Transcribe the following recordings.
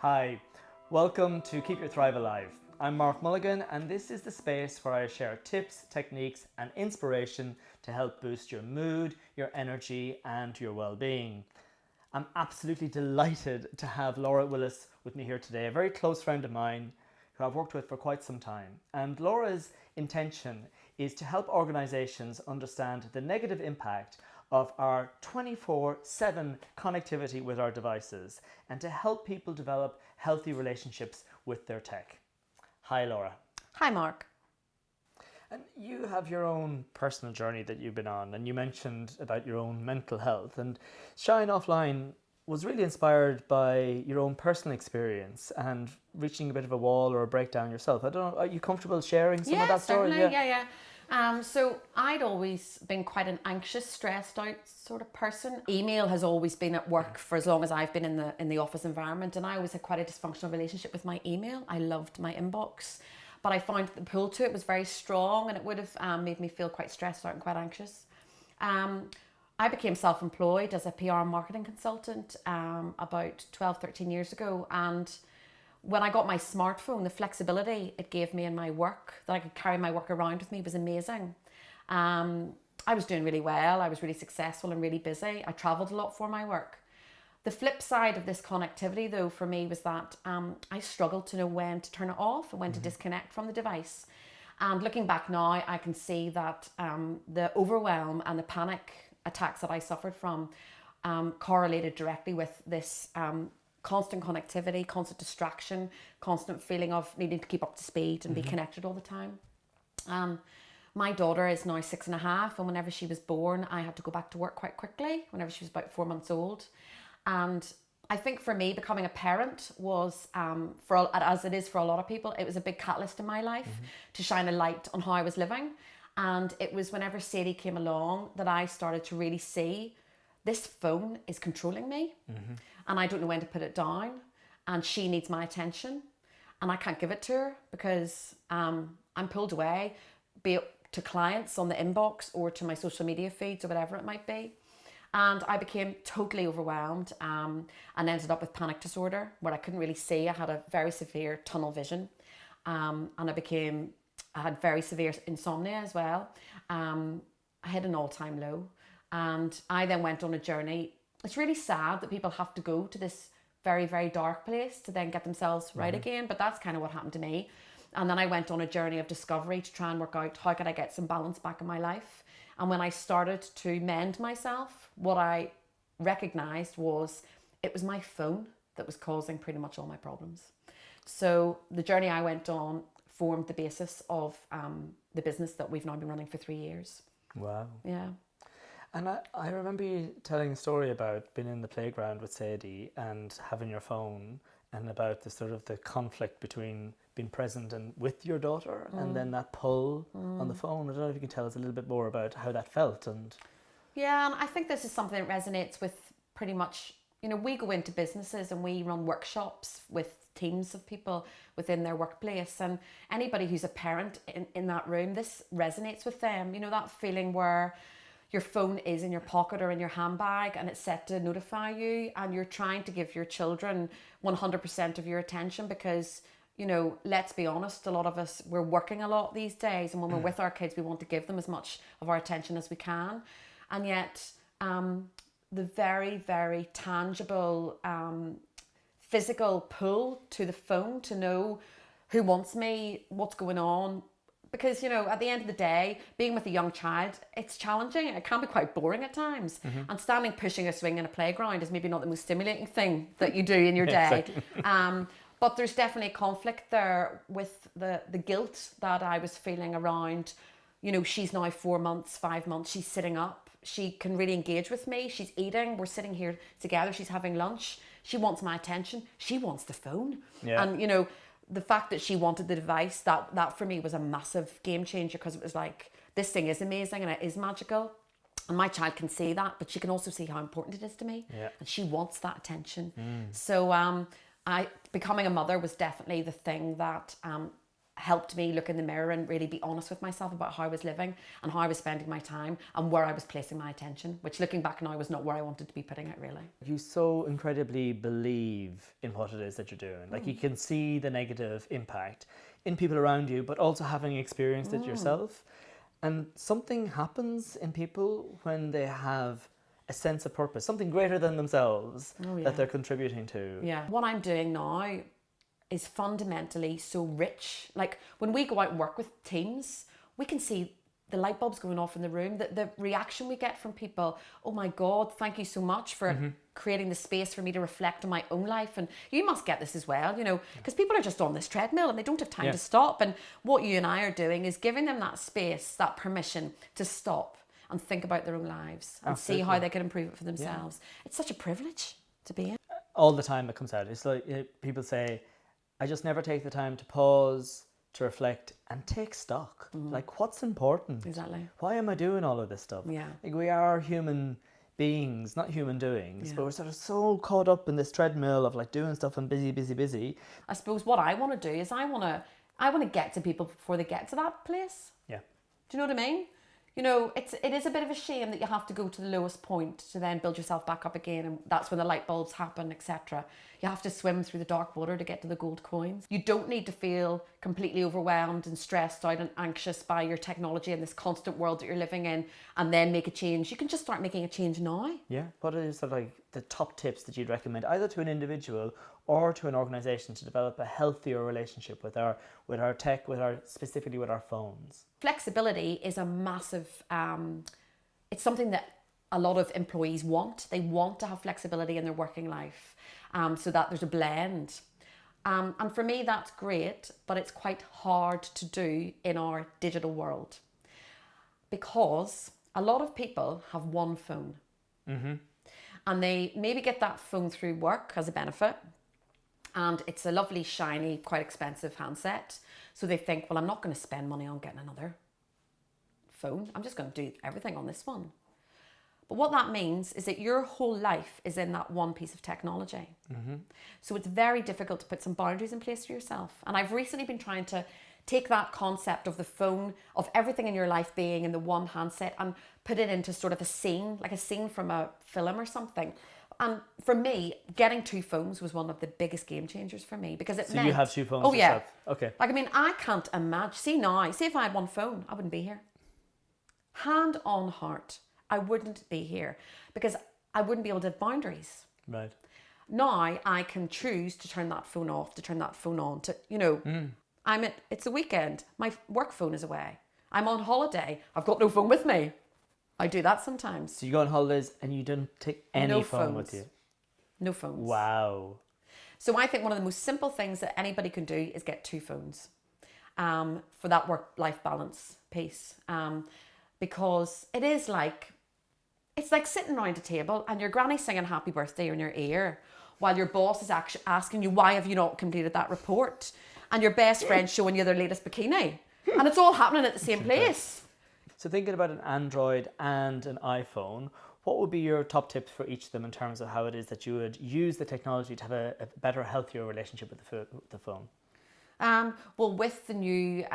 Hi, welcome to Keep Your Thrive Alive. I'm Mark Mulligan, and this is the space where I share tips, techniques, and inspiration to help boost your mood, your energy, and your well-being. I'm absolutely delighted to have Laura Willis with me here today, a very close friend of mine who I've worked with for quite some time. And Laura's intention is to help organizations understand the negative impact of our 24/7 connectivity with our devices and to help people develop healthy relationships with their tech. Hi, Laura. Hi, Mark. And you have your own personal journey that you've been on, and you mentioned about your own mental health. And Shine Offline was really inspired by your own personal experience and reaching a bit of a wall or a breakdown yourself. I don't know, are you comfortable sharing some of that story? Certainly. Yeah. So I'd always been quite an anxious, stressed out sort of person. Email has always been at work for as long as I've been in the office environment, and I always had quite a dysfunctional relationship with my email. I loved my inbox, but I found that the pull to it was very strong, and it would have made me feel quite stressed out and quite anxious. I became self-employed as a PR and marketing consultant about 12, 13 years ago, and when I got my smartphone, the flexibility it gave me in my work, that I could carry my work around with me, was amazing. I was doing really well. I was really successful and really busy. I travelled a lot for my work. The flip side of this connectivity, though, for me was that I struggled to know when to turn it off and when to disconnect from the device. And looking back now, I can see that the overwhelm and the panic attacks that I suffered from correlated directly with this constant connectivity, constant distraction, constant feeling of needing to keep up to speed and be connected all the time. My daughter is now 6.5, and whenever she was born, I had to go back to work quite quickly, whenever she was about 4 months old. And I think for me, becoming a parent was, as it is for a lot of people, it was a big catalyst in my life to shine a light on how I was living. And it was whenever Sadie came along that I started to really see this phone is controlling me, and I don't know when to put it down, and she needs my attention, and I can't give it to her because I'm pulled away, be it to clients on the inbox or to my social media feeds or whatever it might be. And I became totally overwhelmed and ended up with panic disorder where I couldn't really see. I had a very severe tunnel vision, and I had very severe insomnia as well. I hit an all-time low, and I then went on a journey. It's really sad that people have to go to this very, very dark place to then get themselves right again, but that's kind of what happened to me. And then I went on a journey of discovery to try and work out how could I get some balance back in my life. And when I started to mend myself, what I recognized was it was my phone that was causing pretty much all my problems. So the journey I went on formed the basis of the business that we've now been running for 3 years. Wow. Yeah. And I remember you telling a story about being in the playground with Sadie and having your phone, and about the sort of the conflict between being present and with your daughter and then that pull on the phone. I don't know if you can tell us a little bit more about how that felt. And Yeah, and I think this is something that resonates with pretty much, we go into businesses and we run workshops with teams of people within their workplace, and anybody who's a parent in that room, this resonates with them. That feeling where your phone is in your pocket or in your handbag and it's set to notify you, and you're trying to give your children 100% of your attention because, let's be honest, a lot of us, we're working a lot these days, and when we're with our kids, we want to give them as much of our attention as we can. And yet the very, very tangible physical pull to the phone to know who wants me, what's going on. Because, at the end of the day, being with a young child, it's challenging. It can be quite boring at times. And standing pushing a swing in a playground is maybe not the most stimulating thing that you do in your day. Exactly. But there's definitely conflict there with the guilt that I was feeling around, she's now 4 months, 5 months, she's sitting up. She can really engage with me. She's eating. We're sitting here together. She's having lunch. She wants my attention. She wants the phone. Yeah. And, the fact that she wanted the device, that for me was a massive game changer, because it was like, this thing is amazing and it is magical. And my child can see that, but she can also see how important it is to me. Yeah. And she wants that attention. So becoming a mother was definitely the thing that helped me look in the mirror and really be honest with myself about how I was living and how I was spending my time and where I was placing my attention, which looking back now was not where I wanted to be putting it really. You so incredibly believe in what it is that you're doing. Like you can see the negative impact in people around you, but also having experienced it yourself. And something happens in people when they have a sense of purpose, something greater than themselves that they're contributing to. Yeah. What I'm doing now is fundamentally so rich. Like when we go out and work with teams, we can see the light bulbs going off in the room, the reaction we get from people. Oh my God, thank you so much for creating the space for me to reflect on my own life. And you must get this as well, you know, because people are just on this treadmill and they don't have time to stop. And what you and I are doing is giving them that space, that permission to stop and think about their own lives and see how they can improve it for themselves. It's such a privilege to be in. All the time it comes out. It's like people say, I just never take the time to pause, to reflect and take stock. Like what's important? Exactly. Why am I doing all of this stuff? Yeah. Like we are human beings, not human doings, but we're sort of so caught up in this treadmill of like doing stuff and busy. I suppose what I want to do is I want to get to people before they get to that place. Yeah. Do you know what I mean? You know, it is a bit of a shame that you have to go to the lowest point to then build yourself back up again, and that's when the light bulbs happen, etc. You have to swim through the dark water to get to the gold coins. You don't need to feel completely overwhelmed and stressed out and anxious by your technology and this constant world that you're living in and then make a change. You can just start making a change now. Yeah. What are sort of like the top tips that you'd recommend either to an individual or to an organization to develop a healthier relationship with our tech, specifically with our phones? Flexibility is a massive, it's something that a lot of employees want. They want to have flexibility in their working life, so that there's a blend. And for me, that's great, but it's quite hard to do in our digital world because a lot of people have one phone. And they maybe get that phone through work as a benefit. And it's a lovely, shiny, quite expensive handset. So they think, well, I'm not going to spend money on getting another phone. I'm just going to do everything on this one. But what that means is that your whole life is in that one piece of technology. So it's very difficult to put some boundaries in place for yourself. And I've recently been trying to take that concept of the phone, of everything in your life being in the one handset, and put it into sort of a scene, like a scene from a film or something. And for me, getting two phones was one of the biggest game changers for me because it meant... So you have two phones yourself? Yeah. Okay. Like, I mean, I can't imagine... See if I had one phone, I wouldn't be here. Hand on heart, I wouldn't be here because I wouldn't be able to have boundaries. Right. Now I can choose to turn that phone off, to turn that phone on, to, you know... It's a weekend, my work phone is away. I'm on holiday, I've got no phone with me. I do that sometimes. So you go on holidays and you don't take any phone with you? No phones. Wow. So I think one of the most simple things that anybody can do is get two phones for that work-life balance piece. Because it's like sitting around a table and your granny singing happy birthday in your ear while your boss is actually asking you, why have you not completed that report? And your best friend showing you their latest bikini. And it's all happening at the same place. So thinking about an Android and an iPhone, what would be your top tips for each of them in terms of how it is that you would use the technology to have a better, healthier relationship with the phone? Well, with the new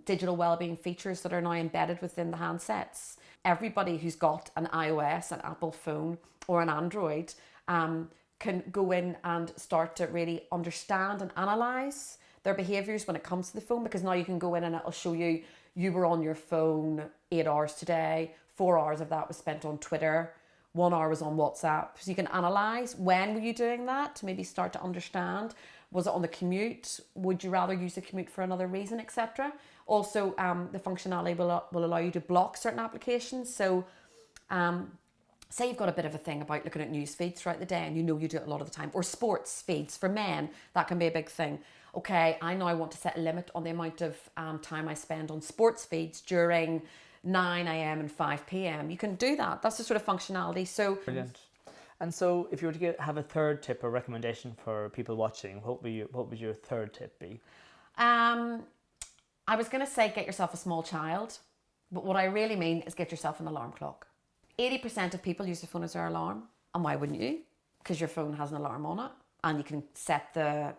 digital wellbeing features that are now embedded within the handsets, everybody who's got an iOS, an Apple phone or an Android can go in and start to really understand and analyse their behaviours when it comes to the phone, because now you can go in and it'll show you were on your phone 8 hours today, 4 hours of that was spent on Twitter, 1 hour was on WhatsApp. So you can analyse when were you doing that to maybe start to understand. Was it on the commute? Would you rather use the commute for another reason, etc.? Also, the functionality will allow you to block certain applications. So say you've got a bit of a thing about looking at news feeds throughout the day and you know you do it a lot of the time, or sports feeds for men, that can be a big thing. Okay, I now want to set a limit on the amount of time I spend on sports feeds during 9 a.m. and 5 p.m. You can do that. That's the sort of functionality. So brilliant. And so if you were to have a third tip or recommendation for people watching, what would your third tip be? I was going to say get yourself a small child, but what I really mean is get yourself an alarm clock. 80% of people use their phone as their alarm. And why wouldn't you? Because your phone has an alarm on it. and you can set the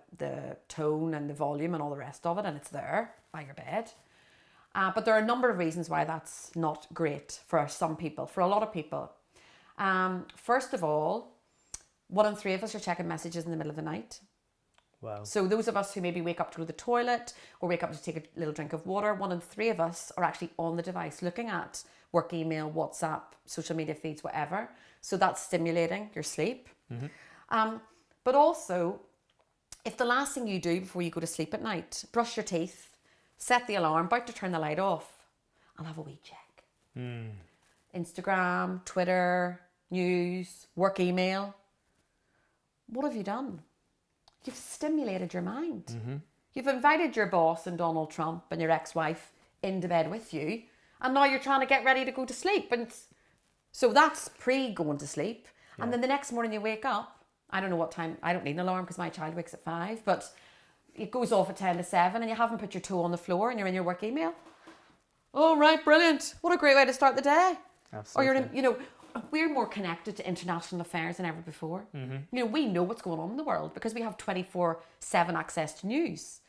tone and the volume and all the rest of it, and it's there by your bed. But there are a number of reasons why that's not great for some people, for a lot of people. First of all, 1 in 3 of us are checking messages in the middle of the night. Wow. So those of us who maybe wake up to go to the toilet or wake up to take a little drink of water, 1 in 3 of us are actually on the device looking at work email, WhatsApp, social media feeds, whatever. So that's stimulating your sleep. But also, if the last thing you do before you go to sleep at night, brush your teeth, set the alarm, about to turn the light off, I'll have a wee check. Instagram, Twitter, news, work email. What have you done? You've stimulated your mind. You've invited your boss and Donald Trump and your ex-wife into bed with you, and now you're trying to get ready to go to sleep. And so that's pre-going to sleep. Yeah. And then the next morning you wake up, I don't know what time, I don't need an alarm because my child wakes at 5, but it goes off at 10 to 7 and you haven't put your toe on the floor and you're in your work email. Oh, right, brilliant. What a great way to start the day. Absolutely. Or you're in, you know, we're more connected to international affairs than ever before. You know, we know what's going on in the world because we have 24/7 access to news.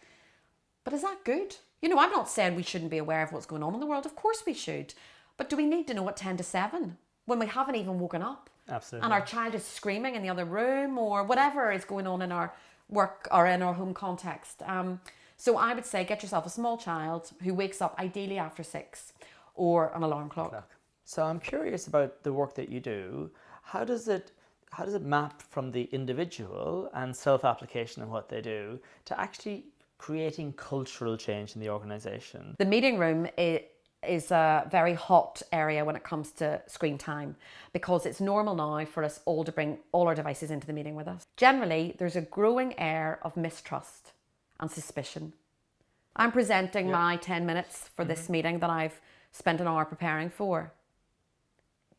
But is that good? You know, I'm not saying we shouldn't be aware of what's going on in the world. Of course we should. But do we need to know at 10 to 7 when we haven't even woken up? Absolutely. And our child is screaming in the other room or whatever is going on in our work or in our home context. So I would say get yourself a small child who wakes up ideally after 6 or an alarm clock. So I'm curious about the work that you do. How does it map from the individual and self-application of what they do to actually creating cultural change in the organization? The meeting room is a very hot area when it comes to screen time because it's normal now for us all to bring all our devices into the meeting with us. Generally, there's a growing air of mistrust and suspicion. I'm presenting my 10 minutes for this meeting that I've spent an hour preparing for.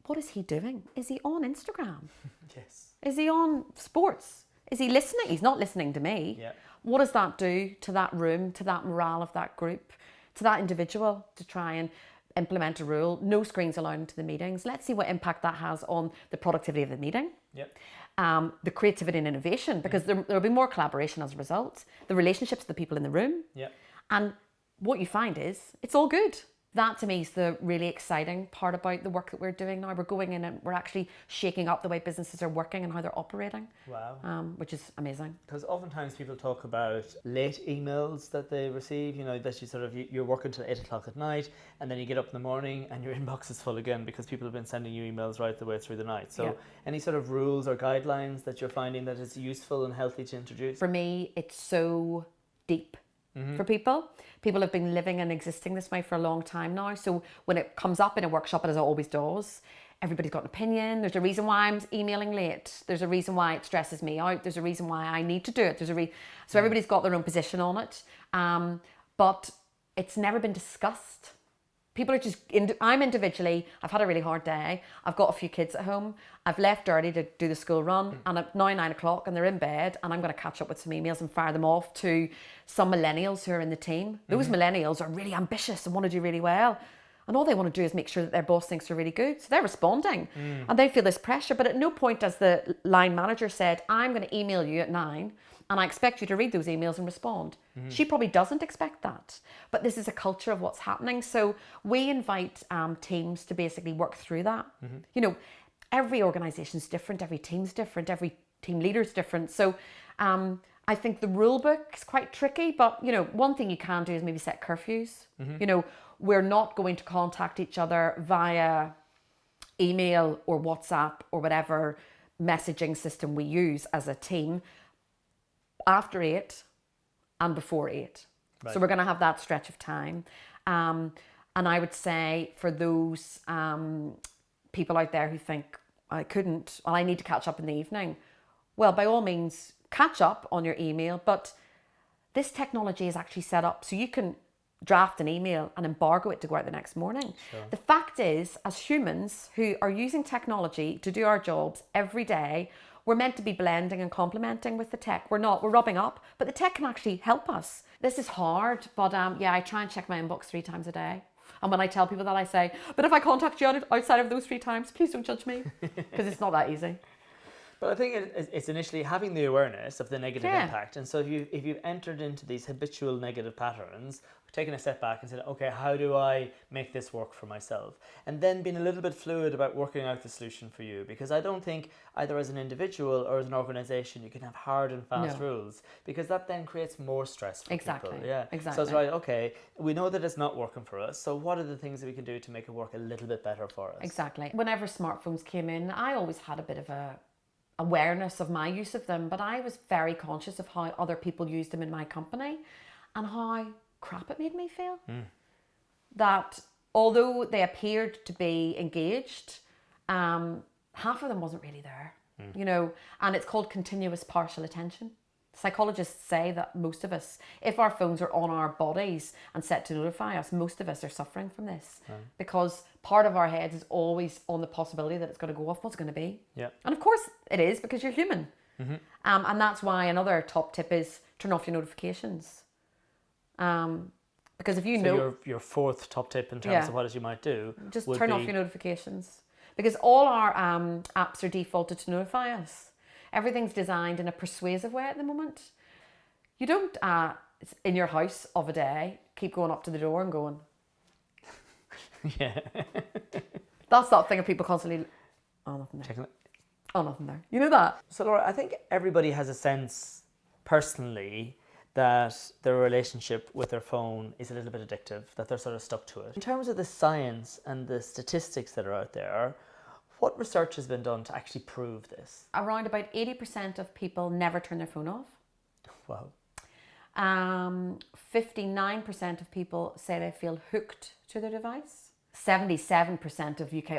What is he doing? Is he on Instagram? Yes. Is he on sports? Is he listening? He's not listening to me. Yeah. What does that do to that room, to that morale of that group, to that individual to try and implement a rule? No screens allowed into the meetings. Let's see what impact that has on the productivity of the meeting. Yep. The creativity and innovation, because there'll be more collaboration as a result. The relationships of the people in the room. Yep. And what you find is it's all good. That to me is the really exciting part about the work that we're doing now. We're going in and we're actually shaking up the way businesses are working and how they're operating. Wow. Which is amazing. Because oftentimes people talk about late emails that they receive, you know, that you're working till 8 o'clock at night and then you get up in the morning and your inbox is full again because people have been sending you emails right the way through the night. So any sort of rules or guidelines that you're finding that is useful and healthy to introduce? For me, it's so deep. For people. People have been living and existing this way for a long time now. So when it comes up in a workshop, as it always does, everybody's got an opinion. There's a reason why I'm emailing late. There's a reason why it stresses me out. There's a reason why I need to do it. So everybody's got their own position on it. But it's never been discussed. People are just, I'm individually, I've had a really hard day. I've got a few kids at home. I've left early to do the school run and it's now 9 o'clock and they're in bed and I'm going to catch up with some emails and fire them off to some millennials who are in the team. Those millennials are really ambitious and want to do really well. And all they want to do is make sure that their boss thinks they're really good. So they're responding and they feel this pressure. But at no point as the line manager said, I'm going to email you at 9 and I expect you to read those emails and respond. She probably doesn't expect that. But this is a culture of what's happening. So we invite teams to basically work through that. You know, every organization's different, every team's different, every team leader's different. So I think the rule book is quite tricky, but you know, one thing you can do is maybe set curfews. You know, we're not going to contact each other via email or WhatsApp or whatever messaging system we use as a team after 8 and before 8. Right. So we're going to have that stretch of time. And I would say for those people out there who think, I need to catch up in the evening. Well, by all means, catch up on your email, but this technology is actually set up so you can draft an email and embargo it to go out the next morning. Sure. The fact is, as humans who are using technology to do our jobs every day, we're meant to be blending and complementing with the tech. We're rubbing up, but the tech can actually help us. This is hard, but I try and check my inbox 3 times a day. And when I tell people that, I say, but if I contact you outside of those 3 times, please don't judge me, because it's not that easy. But I think it's initially having the awareness of the negative Yeah. impact. And so if you've entered into these habitual negative patterns, taking a step back and saying, okay, how do I make this work for myself? And then being a little bit fluid about working out the solution for you. Because I don't think either as an individual or as an organization, you can have hard and fast No. rules, because that then creates more stress for Exactly. people. Yeah, Exactly. So it's right, okay, we know that it's not working for us. So what are the things that we can do to make it work a little bit better for us? Exactly. Whenever smartphones came in, I always had a bit of a awareness of my use of them, but I was very conscious of how other people used them in my company and how crap it made me feel. That although they appeared to be engaged, half of them wasn't really there, you know, and it's called continuous partial attention. Psychologists say that most of us, if our phones are on our bodies and set to notify us, most of us are suffering from this because part of our heads is always on the possibility that it's going to go off. What's it going to be? Yeah. And of course it is, because you're human. And that's why another top tip is turn off your notifications. Because if you know your fourth top tip in terms of what it is you might do, just would turn off your notifications, because all our apps are defaulted to notify us. Everything's designed in a persuasive way at the moment. You don't in your house of a day keep going up to the door and going, yeah. That's that thing of people constantly, oh, nothing there. Checking it. Oh, nothing there. You know that? So Laura, I think everybody has a sense personally that their relationship with their phone is a little bit addictive, that they're sort of stuck to it. In terms of the science and the statistics that are out there, what research has been done to actually prove this? Around about 80% of people never turn their phone off. Wow. 59% of people say they feel hooked to their device. 77% of UK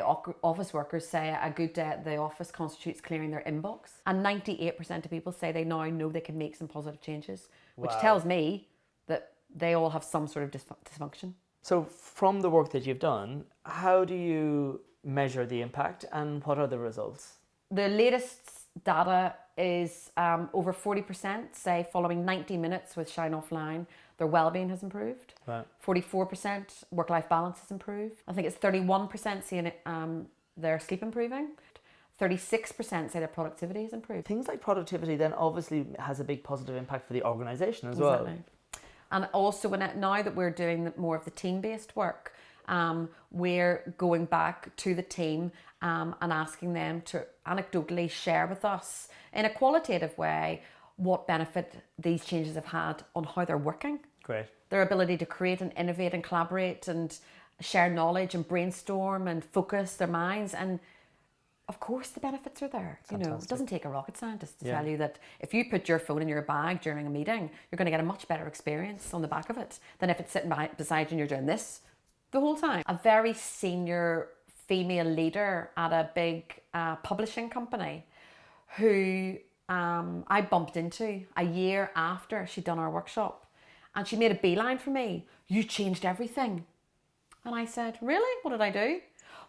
office workers say a good day at the office constitutes clearing their inbox. And 98% of people say they now know they can make some positive changes, which tells me that they all have some sort of dysfunction. So from the work that you've done, how do you measure the impact and what are the results? The latest data is over 40% say following 90 minutes with Shine Offline, their well-being has improved. Right. 44% work-life balance has improved. I think it's 31% seeing their sleep improving. 36% say their productivity has improved. Things like productivity then obviously has a big positive impact for the organisation as Exactly. well. And also now that we're doing more of the team-based work, we're going back to the team and asking them to anecdotally share with us in a qualitative way what benefit these changes have had on how they're working. Great. Their ability to create and innovate and collaborate and share knowledge and brainstorm and focus their minds. And of course the benefits are there. You know, it doesn't take a rocket scientist to tell you that if you put your phone in your bag during a meeting, you're going to get a much better experience on the back of it than if it's sitting beside you and you're doing this the whole time. A very senior female leader at a big publishing company who I bumped into a year after she'd done our workshop, and she made a beeline for me. You changed everything. And I said, really? What did I do?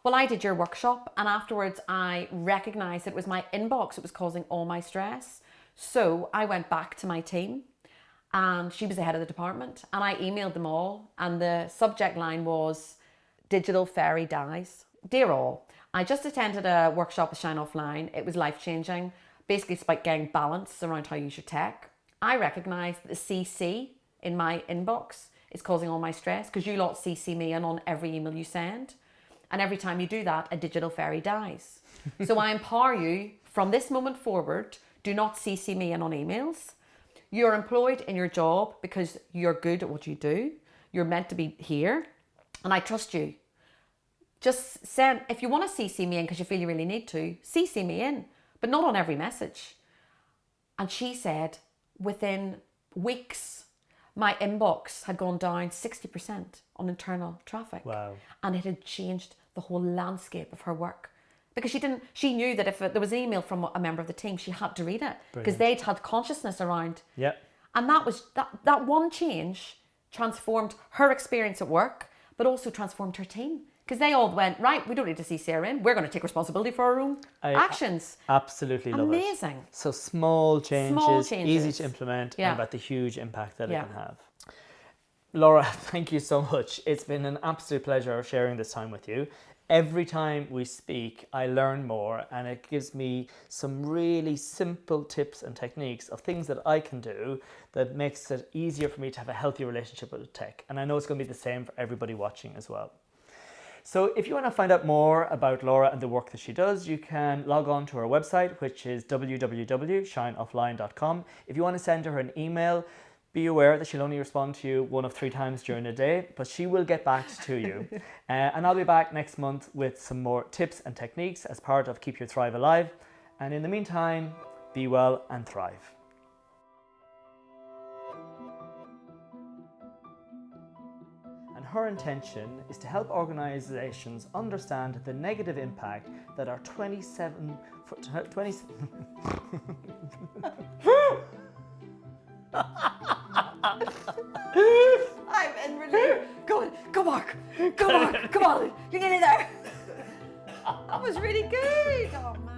Well, I did your workshop, and afterwards I recognised it was my inbox that was causing all my stress. So I went back to my team, and she was the head of the department, and I emailed them all, and the subject line was Digital Fairy Dies. Dear all, I just attended a workshop with Shine Offline. It was life-changing. Basically, it's about getting balance around how you use your tech. I recognise that the CC in my inbox is causing all my stress because you lot CC me in on every email you send. And every time you do that, a digital fairy dies. So I empower you from this moment forward, do not CC me in on emails. You're employed in your job because you're good at what you do. You're meant to be here. And I trust you. Just send, if you want to CC me in because you feel you really need to, CC me in, but not on every message. And she said, within weeks, my inbox had gone down 60% on internal traffic. Wow. And it had changed the whole landscape of her work. Because she knew that if there was an email from a member of the team, she had to read it. Because they'd had consciousness around. Yeah. And that one change transformed her experience at work, but also transformed her team. Because they all went, right, we don't need to see Sarah in. We're going to take responsibility for our own actions. Absolutely love it. Amazing. So small changes, easy to implement, and about the huge impact that it can have. Laura, thank you so much. It's been an absolute pleasure sharing this time with you. Every time we speak, I learn more, and it gives me some really simple tips and techniques of things that I can do that makes it easier for me to have a healthy relationship with tech. And I know it's going to be the same for everybody watching as well. So if you want to find out more about Laura and the work that she does, you can log on to her website, which is www.shineoffline.com. If you want to send her an email, be aware that she'll only respond to you 1 of 3 times during the day, but she will get back to you. And I'll be back next month with some more tips and techniques as part of Keep Your Thrive Alive. And in the meantime, be well and thrive. And her intention is to help organizations understand the negative impact that our 27 I'm in relief. Go Mark. Come on. You're nearly there. That was really good. Oh, man.